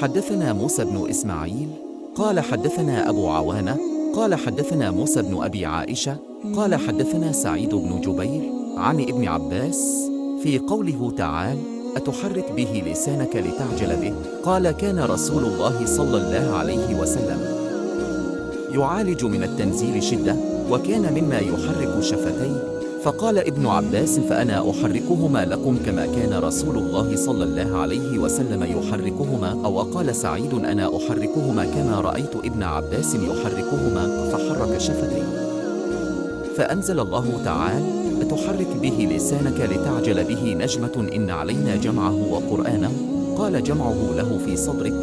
حدثنا موسى بن إسماعيل قال حدثنا أبو عوانة قال حدثنا موسى بن أبي عائشة قال حدثنا سعيد بن جبير عن ابن عباس في قوله تعالى أتحرك به لسانك لتعجل به قال كان رسول الله صلى الله عليه وسلم يعالج من التنزيل شدة وكان مما يحرك شفتيه فقال ابن عباس فأنا أحركهما لكم كما كان رسول الله صلى الله عليه وسلم يحركهما أو قال سعيد أنا أحركهما كما رأيت ابن عباس يحركهما فحرك شفتيه فأنزل الله تعالى أتحرك به لسانك لتعجل به نجمة إن علينا جمعه وقرآنه قال جمعه له في صدرك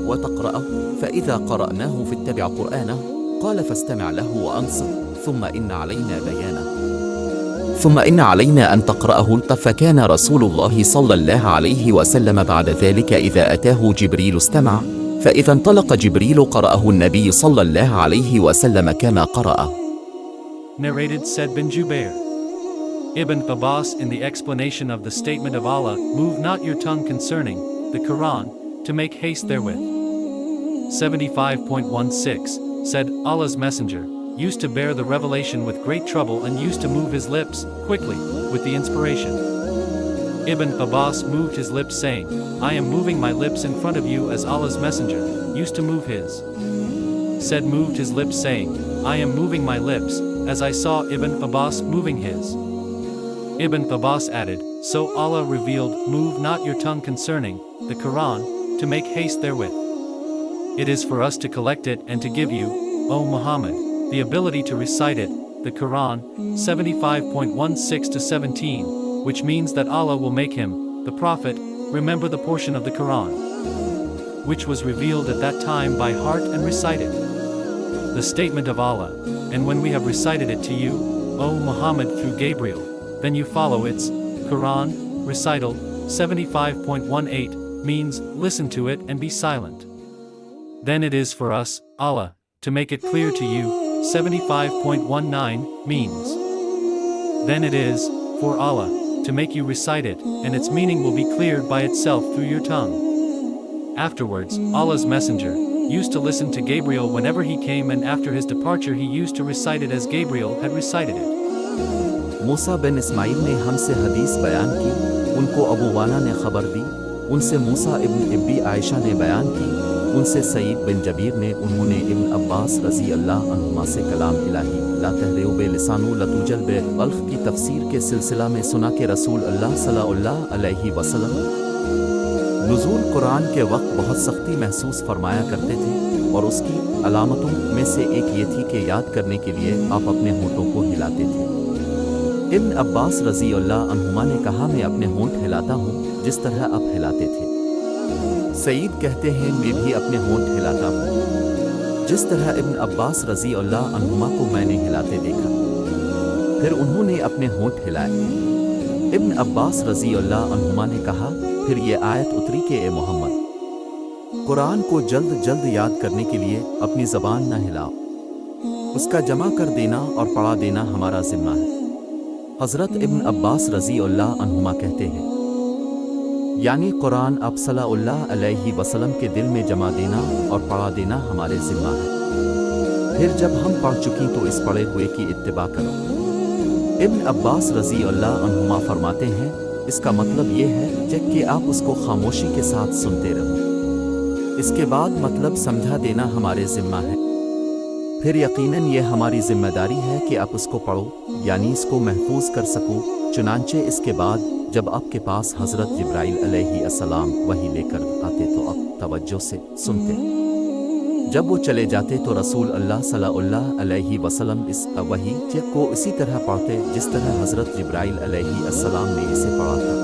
وتقرأه فإذا قرأناه فاتبع قرآنه قال فاستمع له وأنصت ثم إن علينا أن تقرأه فكان رسول الله صلى الله عليه وسلم بعد ذلك إذا أتاه جبريل استمع فإذا انطلق جبريل قرأه النبي صلى الله عليه وسلم كما قرأه. Narrated said bin Jubair. Ibn Abbas in the explanation of the statement of Allah, move not your tongue concerning the Quran, to make haste therewith. 75.16 said, Allah's Messenger used to bear the revelation with great trouble and used to move his lips quickly with the inspiration. Ibn Abbas moved his lips saying, I am moving my lips in front of you as Allah's Messenger used to move his. Said moved his lips saying, I am moving my lips, as I saw Ibn Abbas moving his. Ibn Abbas added, so Allah revealed, move not your tongue concerning the Quran, to make haste therewith. It is for us to collect it and to give you, O Muhammad, the ability to recite it, the Quran, 75.16 to 17, which means that Allah will make him, the Prophet, remember the portion of the Quran, which was revealed at that time by heart and recited. The statement of Allah, and when we have recited it to you, O Muhammad through Gabriel, then you follow its Quran recital. 75.18 means listen to it and be silent. Then it is for us, Allah, to make it clear to you. 75.19 means then it is for Allah to make you recite it, and its meaning will be cleared by itself through your tongue. Afterwards, Allah's Messenger used to listen to Gabriel whenever he came, and after his departure he used to recite it as Gabriel had recited it. موسیٰ بن اسماعیل نے ہم سے حدیث بیان کی، ان کو ابو وانا نے خبر دی، ان سے موسیٰ ابن ابی عائشہ نے بیان کی، ان سے سعید بن جبیر نے، انہوں نے ابن عباس رضی اللہ عنہما سے کلام الہی لا تہریو بے لسانو لتوجل بے غلق کی تفسیر کے سلسلہ میں سنا کہ رسول اللہ صلی اللہ علیہ وسلم نزول قرآن کے وقت بہت سختی محسوس فرمایا کرتے تھے، اور اس کی علامتوں میں سے ایک یہ تھی کہ یاد کرنے کے لیے آپ اپنے ہونٹوں کو ہلاتے تھے۔ ابن عباس رضی اللہ عنہما نے کہا میں اپنے ہونٹ ہلاتا ہوں جس طرح آپ ہلاتے تھے۔ سعید کہتے ہیں میں بھی اپنے ہونٹ ہلاتا ہوں جس طرح ابن عباس رضی اللہ عنہما کو میں نے ہلاتے دیکھا، پھر انہوں نے اپنے ہونٹ ہلائے۔ ابن عباس رضی اللہ عنہما نے کہا پھر یہ آیت اتری کہ اے محمد، قرآن کو جلد جلد یاد کرنے کے لیے اپنی زبان نہ ہلاؤ، اس کا جمع کر دینا اور پڑھا دینا ہمارا ذمہ ہے۔ حضرت ابن عباس رضی اللہ عنہما کہتے ہیں یعنی قرآن آپ صلی اللہ علیہ وسلم کے دل میں جمع دینا اور پڑھا دینا ہمارے ذمہ ہے، پھر جب ہم پڑھ چکی تو اس پڑھے ہوئے کی اتباع کرو۔ ابن عباس رضی اللہ عنہما فرماتے ہیں اس کا مطلب یہ ہے کہ آپ اس کو خاموشی کے ساتھ سنتے رہو، اس کے بعد مطلب سمجھا دینا ہمارے ذمہ ہے، پھر یقیناً یہ ہماری ذمہ داری ہے کہ آپ اس کو پڑھو، یعنی اس کو محفوظ کر سکو۔ چنانچہ اس کے بعد جب آپ کے پاس حضرت جبرائیل علیہ السلام وحی لے کر آتے تو آپ توجہ سے سنتے، جب وہ چلے جاتے تو رسول اللہ صلی اللہ علیہ وسلم اس وحی کو اسی طرح پڑھتے جس طرح حضرت جبرائیل علیہ السلام نے اسے پڑھا تھا۔